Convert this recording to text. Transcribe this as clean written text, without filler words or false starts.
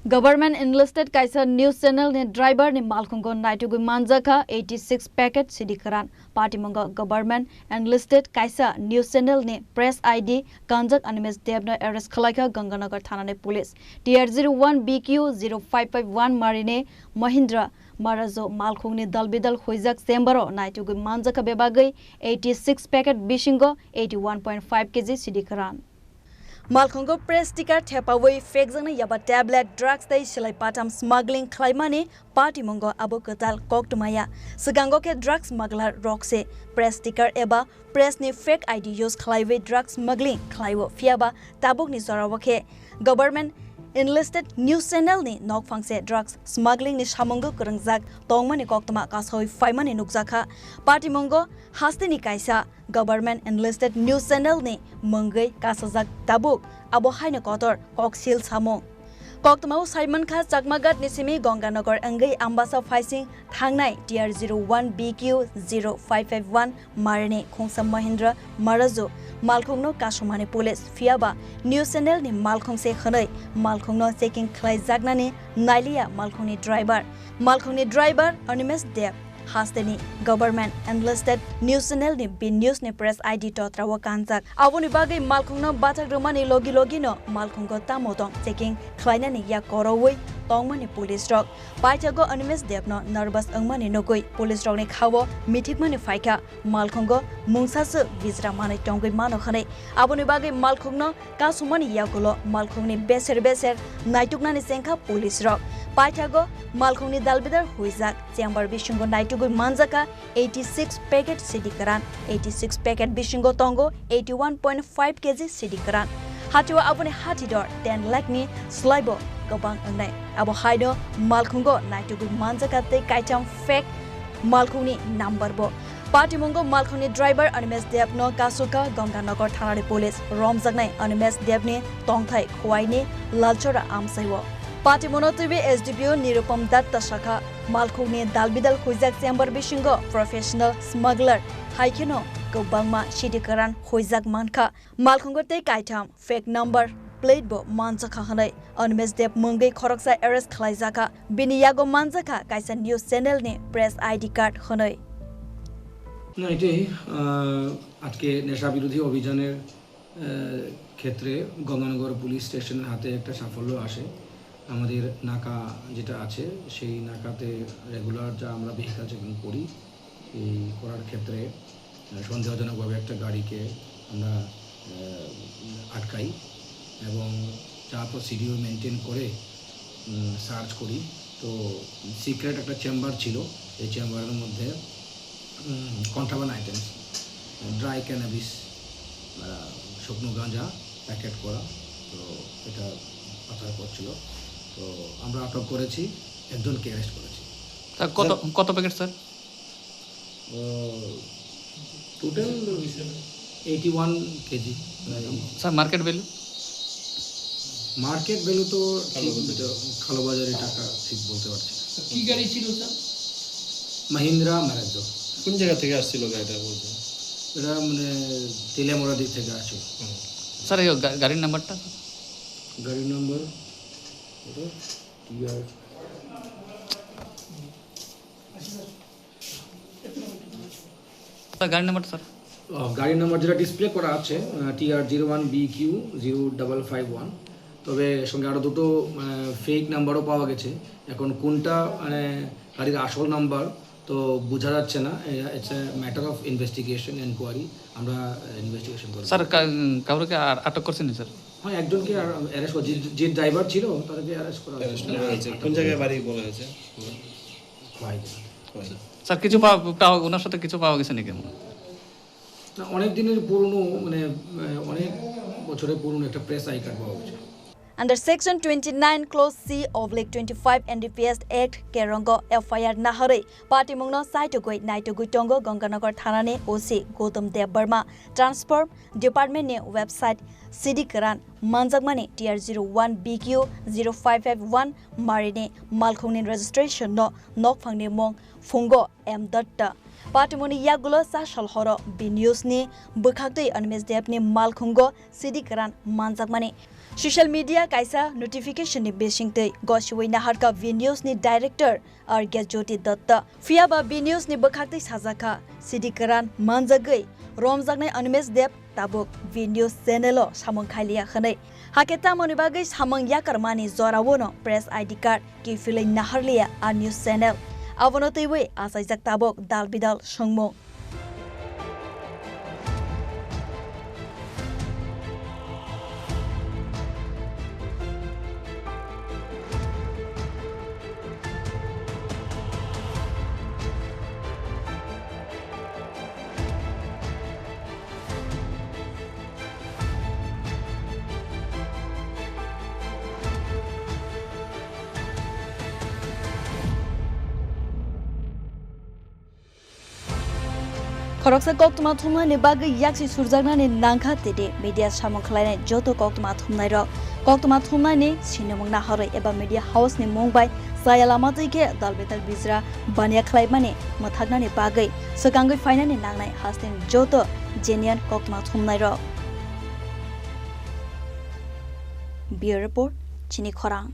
Government Enlisted Kaisa News Channelni Driverni Malkhungo Naitugwi Manjakha 86 packet Siddi Kwran. Patimungo Government Enlisted Kaisa News Channelni Press ID Kanjak Animesh Debno arrest Khlaikha Ganganagar Thanani Police. TR01 BQ 0551 Marini Mahindra Marazzo Malkhungni Dalbidal Hoijak Chambero Naitugwi Manjakha Bebagwi 86 packet Bisingo 81.5 kg Siddi Kwran. Malkhungo press sticker thepawai fake jangna yaba tablet drugs dai silai patam smuggling khlaimani Patimungo abo katal koktumaya sigango ke drugs smuggler rockse press sticker eba press ni fake ID use khlaiwe drugs smuggling khlaiwo fiaba tabuk ni zorawake government Enlisted News Channel ni nok fangse drugs smuggling ni samungo kurangjak tongmani koktama kasoi faimani nukjakha Patimungo hastini kaisa Government Enlisted News Channel ni mungai kasajak tabuk abo haina kotor koksil samo koktama Simon Kha chakmagat nisimi Ganganagar angai ambasa facing thangnai TR01 BQ 0551 Marini khungsam Mahindra Marazzo Malkhungno kasumani police fiaba news channel ni Malkhungse khanai Malkhungno checking Khlaikha ni nailia Malkhungni driver Animesh hasteni government enlisted news channel ni bin news ni press ID totrawa Kanjak aboni bagai Malkhungno batak romani logi no Malkhungo tamotong checking Khlaina ni ya korowoi tongmani police rock paitago Animesh Debno nervous angmani nogoi police rock ni khawo mithikmani faika Malkhungo mungsasu vizra mani tongoi mano khane aboni bagai Malkhungno kasumani yagulo Malkhungni beser naitukna ni sengkha police rock paitago Malkhungni Dalbidal Hoijak Chambero Bisingo Naitugwi Manjakha 86 packet Siddi Kwran 86 packet Bisingo tongo 81.5 kg Siddi Kwran hatiwa aboni hatidor 10 lakh ni slaibo gobang angnai abo haido Malkhungo Naitugwi Manjakha te kaitam fake Malkhungni number bo Patimungo Malkhungni driver Animesh Debno kasuka Ganganagar Thanani police romjaknai Animesh Debni tongthai khwaini lalchora amsaiwo Patimungo TV SDPO Nirupam Datta Shakha Malkhungni Dalbidal Hoijak Chambero Bisingo professional smuggler haikino gobangma Siddi Kwran Hoijak mankha Malkhungo te kaitam fake number plate bo Manjakha hanai Animesh Deb mungai khoroksa arrest Khlaikha biniyago Manjakha kaisa news channel ni press ID card hanai না এটাই আজকে নেশা বিরোধী অভিযানের ক্ষেত্রে Ganganagar police স্টেশনের হাতে একটা সাফল্য আসে আমাদের নাকা যেটা আছে সেই নাকাতে রেগুলার যা আমরা ভেহিকল চেকিং করি এই করার ক্ষেত্রে সন্দেহজনকভাবে একটা গাড়িকে আমরা আটকাই এবং যা প্রসিডিউর মেনটেন করে সার্চ করি তো সিক্রেট একটা চেম্বার ছিল এই চেম্বারের মধ্যে কন্ট্রাব্যান্ড আইটেমস ড্রাই ক্যানাবিস শুকনো গাঁজা প্যাকেট করা তো এটা পাচার করছিল তো আমরা আটক করেছি একজনকে অ্যারেস্ট করেছি কত packet sir total 81 KG sir market value তো কালো বাজারে টাকা ঠিক বলতে পারছি কি গাড়ি ছিল স্যার মাহিন্দ্রা ম্যারাজো কোন জায়গা থেকে আসছিল গাড়িটা বলছেন এটা মানে তেলেমোড়া দিক থেকে আসছে স্যার এই গাড়ির নাম্বারটা গাড়ির নাম্বার টিআর স্যার গাড়ির নাম্বারটা স্যার গাড়ির নাম্বার যেটা ডিসপ্লে করা আছে TR01 BQ 0551 তবে সঙ্গে আরও দুটো ফেক নাম্বারও পাওয়া গেছে এখন কোনটা মানে গাড়ির আসল নাম্বার তো বোঝা যাচ্ছে না it's a matter of investigation enquiry আমরা ইনভেস্টিগেশন করব স্যার কাউকে আটক করছেন স্যার হ্যাঁ একজনকে অ্যারেস্ট করা যে ড্রাইভার ছিল তাকে অ্যারেস্ট করা হয়েছে কোন জায়গায় বাড়ি বলা হয়েছে স্যার কিছু পাওয়া ওনার সাথে কিছু পাওয়া গেছে নাকি অনেক দিনের পুরনো মানে অনেক বছরের পুরনো একটা প্রেস আই কার্ড পাওয়া গেছে Under Section 29 Clause C/25 NDPS Act Kerongo FIR Nahare Patimungo Naitugwi Tongo Ganganagar Thanani OC Gautam Dev Burma Transport Department ne website Siddi Kwran Manjakmani TR01 BQ 0551 Marini Malkhungni registration no nok phangni mong Fungo M. Patimungo yagulo sa shalhoro B News ni bukhakdei Animesh Debni Malkhungo Siddi Kwran Manjakmani Social media kaisa notification ni besingtei goswei nahar ka V News ni director Argya Jyoti Datta fiaba B News ni bakhaktei sajaka Siddi Kwran Manjakha romjaknai Animesh Deb tabuk V News channel o samung khailia khanai haketa moni bagai samung yakarmani jorawono press ID card ki filai naharlia a news channel abono teiwe asaijak tabuk Dalbidal songmo Khorang koktuma thumna ni bagai yaksi surjagna ni nangkha tede media samung khlainai joto koktuma thumnai rok koktuma thumnai ni sinamung na harai eba media house ni mungbai sayalama tike dalbidal bizra bania khlaimani mathagna ni bagai sakangai faina ni nangnai hastin joto genian koktuma thumnai rok Bureau Report Chini Khorang